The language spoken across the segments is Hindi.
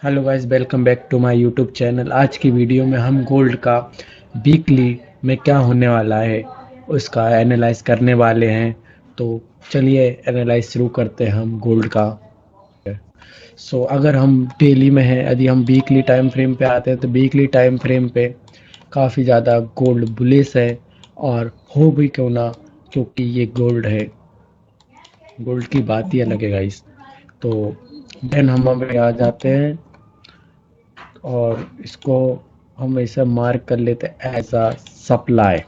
Hello guys, welcome back to my YouTube channel. आज की वीडियो में हम गोल्ड का वीकली में क्या होने वाला है उसका एनालाइज करने वाले हैं। तो चलिए एनालाइज शुरू करते हैं हम गोल्ड का। अगर हम डेली में हैं, यदि हम वीकली टाइम फ्रेम पे आते हैं तो वीकली टाइम फ्रेम पे काफ़ी ज़्यादा गोल्ड बुलिश है। और हो भी क्यों ना, क्योंकि ये गोल्ड है। गोल्ड की बात ही अलग है गाइस। तो देन हम अभी आ जाते हैं और इसको हम ऐसे मार्क कर लेते हैं एज अ सप्लाई।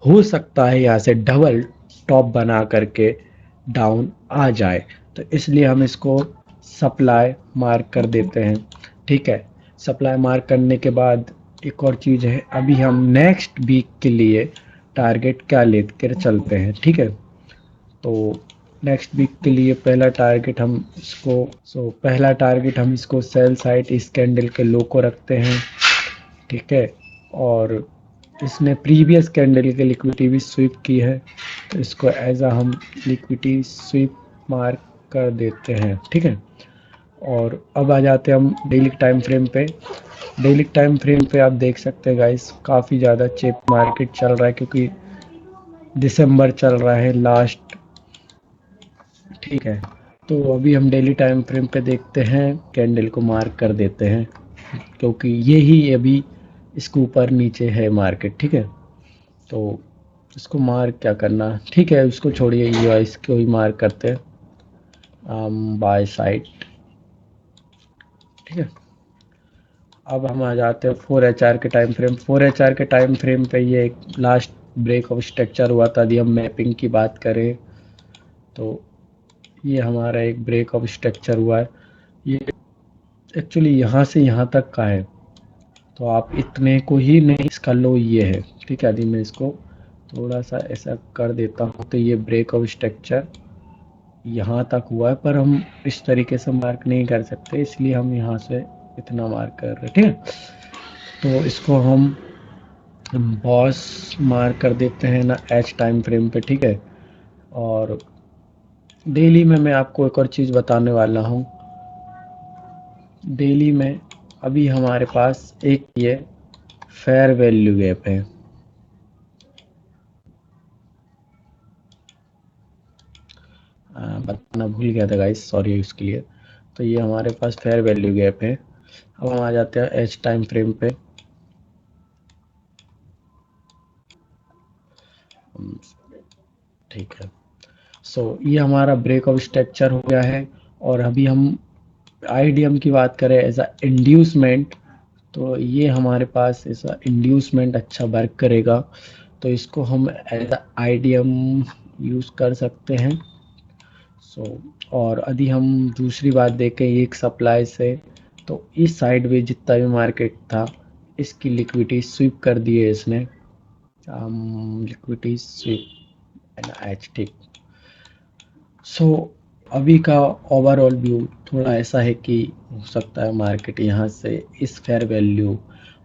हो सकता है यहाँ से डबल टॉप बना करके डाउन आ जाए, तो इसलिए हम इसको सप्लाई मार्क कर देते हैं। ठीक है, सप्लाई मार्क करने के बाद एक और चीज़ है, अभी हम नेक्स्ट वीक के लिए टारगेट क्या लेकर चलते हैं। ठीक है, तो नेक्स्ट वीक के लिए पहला टारगेट हम इसको सेल साइड इस कैंडल के लो को रखते हैं। ठीक है, और इसने प्रीवियस कैंडल के लिक्विडिटी भी स्वीप की है, तो इसको एज अ हम लिक्विडिटी स्वीप मार्क कर देते हैं। ठीक है, और अब आ जाते हैं हम डेली टाइम फ्रेम पे। डेली टाइम फ्रेम पे आप देख सकते हैं गाइस, काफ़ी ज़्यादा चीप मार्केट चल रहा है क्योंकि दिसंबर चल रहा है लास्ट। ठीक है, तो अभी हम डेली टाइम फ्रेम पे देखते हैं, कैंडल को मार्क कर देते हैं क्योंकि ये ही अभी इसके ऊपर नीचे है मार्केट। ठीक है, तो इसको मार्क क्या करना, ठीक है उसको छोड़िए, ये इसको ही मार्क करते हैं बाय साइड। ठीक है, अब हम आ जाते हैं 4HR के टाइम फ्रेम। 4HR के टाइम फ्रेम पे ये एक लास्ट ब्रेक ऑफ स्ट्रक्चर हुआ था। यदि हम मैपिंग की बात करें तो ये हमारा एक ब्रेक ऑफ स्ट्रक्चर हुआ है। ये एक्चुअली यहाँ से यहाँ तक का है, तो आप इतने को ही नहीं, इसका लो ये है। ठीक है, यदि मैं इसको थोड़ा सा ऐसा कर देता हूँ तो ये ब्रेक ऑफ स्ट्रक्चर यहाँ तक हुआ है, पर हम इस तरीके से मार्क नहीं कर सकते, इसलिए हम यहाँ से इतना मार्क कर रहे हैं। ठीक है, तो इसको हम बॉस मार्क कर देते हैं ना एच टाइम फ्रेम पे। ठीक है, और डेली में मैं आपको एक और चीज़ बताने वाला हूँ। डेली में अभी हमारे पास एक ये फेयर वैल्यू गैप है। बताना भूल गया था गाइस, सॉरी उसके लिए। तो ये हमारे पास फेयर वैल्यू गैप है। अब हम आ जाते हैं एच टाइम फ्रेम पे। ठीक है, ये हमारा ब्रेक ऑफ स्ट्रक्चर हो गया है। और अभी हम आईडीएम की बात करें एज अ इंड्यूसमेंट, तो ये हमारे पास ऐसा इंड्यूसमेंट अच्छा वर्क करेगा, तो इसको हम एज अ आईडीएम यूज़ कर सकते हैं। और यदि हम दूसरी बात देखें एक सप्लाई से, तो इस साइड में जितना भी मार्केट था, इसकी लिक्विडिटी स्वीप कर दी है इसने। Liquidity SVEEP and H. ठीक, सो अभी का ओवरऑल व्यू थोड़ा ऐसा है कि हो सकता है मार्केट यहाँ से इस फेयर वैल्यू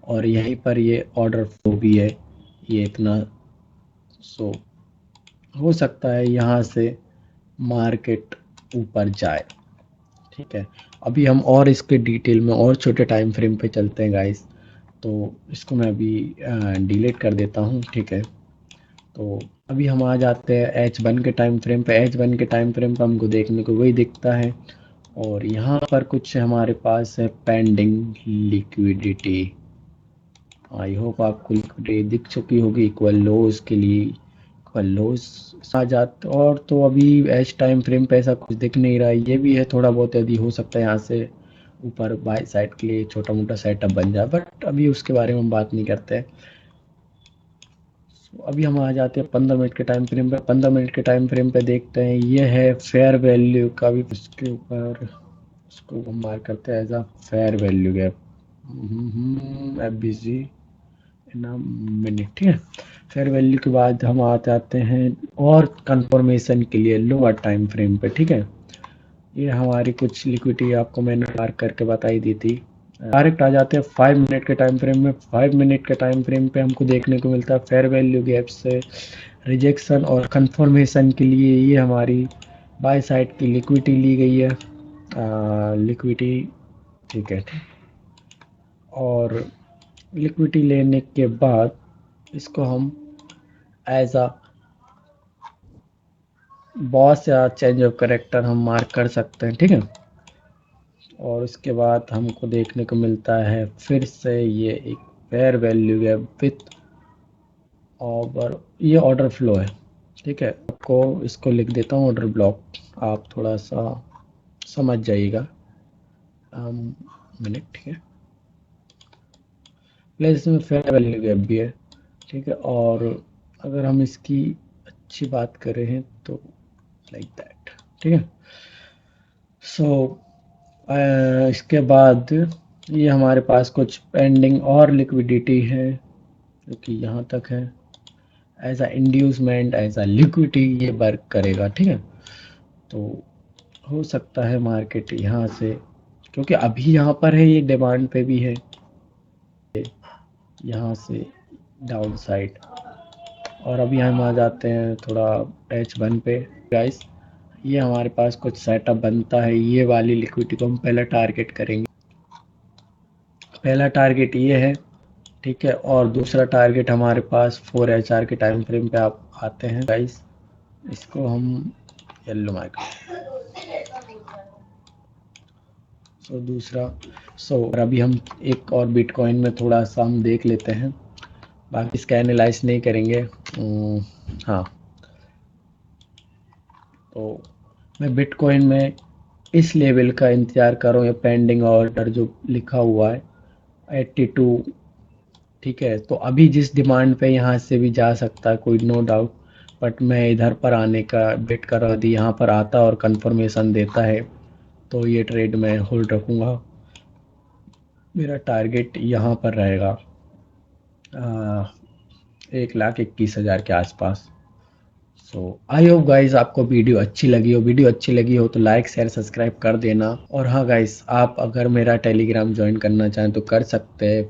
और यहीं पर ये ऑर्डर फ्लो भी है, ये इतना। सो हो सकता है यहाँ से मार्केट ऊपर जाए। ठीक है, अभी हम और इसके डिटेल में और छोटे टाइम फ्रेम पे चलते हैं गाइस। तो इसको मैं अभी डिलीट कर देता हूँ। ठीक है, तो अभी हम आ जाते हैं H1 के टाइम फ्रेम पे। H1 के टाइम फ्रेम पे हमको देखने को वही दिखता है, और यहाँ पर कुछ हमारे पास है पेंडिंग लिक्विडिटी। आई होप आपको लिक्विडिटी दिख चुकी होगी इक्वल लोज के लिए। इक्वल लोज आ जाते, और तो अभी एच टाइम फ्रेम पे ऐसा कुछ दिख नहीं रहा है। ये भी है थोड़ा बहुत, यदि हो सकता है यहाँ से ऊपर बाई साइड के लिए छोटा मोटा सेटअप बन जाए, बट अभी उसके बारे में हम बात नहीं करते हैं। अभी हम आ जाते हैं 15 मिनट के टाइम फ्रेम पे। 15 मिनट के टाइम फ्रेम पे देखते हैं, ये है फेयर वैल्यू का भी, उसके ऊपर उसको हम मार्क करते हैं as a fair value gap. F B C in a minute. ठीक है, फेयर वैल्यू के बाद हम आते हैं और कंफर्मेशन के लिए लोअर टाइम फ्रेम पे। ठीक है, ये हमारी कुछ लिक्विडिटी आपको मैंने मार्क करके बताई दी थी। डायरेक्ट आ जाते हैं 5 मिनट के टाइम फ्रेम में। 5 मिनट के टाइम फ्रेम पे हमको देखने को मिलता है फेयर वैल्यू गैप से रिजेक्शन और कंफर्मेशन के लिए ये हमारी बाय साइड की लिक्विडिटी ली गई है। लिक्विडिटी ठीक है। और लिक्विडिटी लेने के बाद इसको हम एज अ बॉस या चेंज ऑफ करेक्टर हम मार्क कर सकते हैं, ठीक है। और उसके बाद हमको देखने को मिलता है फिर से ये एक फेयर वैल्यू है विथ और ये ऑर्डर फ्लो है, ठीक है। आपको इसको लिख देता हूँ ऑर्डर ब्लॉक, आप थोड़ा सा समझ जाइएगा। मिनट, ठीक है। प्लस इसमें फेयर वैल्यू गैप भी है, ठीक है। और अगर हम इसकी अच्छी बात करें तो लाइक दैट, ठीक है। सो इसके बाद ये हमारे पास कुछ पेंडिंग और लिक्विडिटी है जो कि यहाँ तक है। As a inducement, as a liquidity ये वर्क करेगा, ठीक है। तो हो सकता है मार्केट यहाँ से, क्योंकि अभी यहाँ पर है, ये डिमांड पे भी है, यहाँ से डाउन साइड। और अभी हम आ जाते हैं थोड़ा H1 पे गाइस। ये हमारे पास कुछ सेटअप बनता है, ये वाली लिक्विडिटी को हम पहले टारगेट करेंगे। पहला टारगेट ये है, ठीक है। और दूसरा टारगेट हमारे पास 4HR के टाइम फ्रेम पे आप आते हैं गाइस। इसको हम येलो मार्क, दूसरा। अभी हम एक और बिटकॉइन में थोड़ा सा हम देख लेते हैं, बाकी इसका एनालाइज नहीं करेंगे। हाँ, तो मैं बिटकॉइन में इस लेवल का इंतज़ार कर रहा हूँ, ये पेंडिंग ऑर्डर जो लिखा हुआ है 82, ठीक है। तो अभी जिस डिमांड पे यहाँ से भी जा सकता है कोई, नो डाउट। बट मैं इधर पर आने का वेट कर रहा हूँ, यदि यहाँ पर आता और कंफर्मेशन देता है तो ये ट्रेड मैं होल्ड रखूँगा। मेरा टारगेट यहाँ पर रहेगा 1,21,000 के आसपास। सो आई होप गाइज आपको वीडियो अच्छी लगी हो। वीडियो अच्छी लगी हो तो लाइक शेयर सब्सक्राइब कर देना। और हाँ गाइज, आप अगर मेरा टेलीग्राम ज्वाइन करना चाहें तो कर सकते हैं।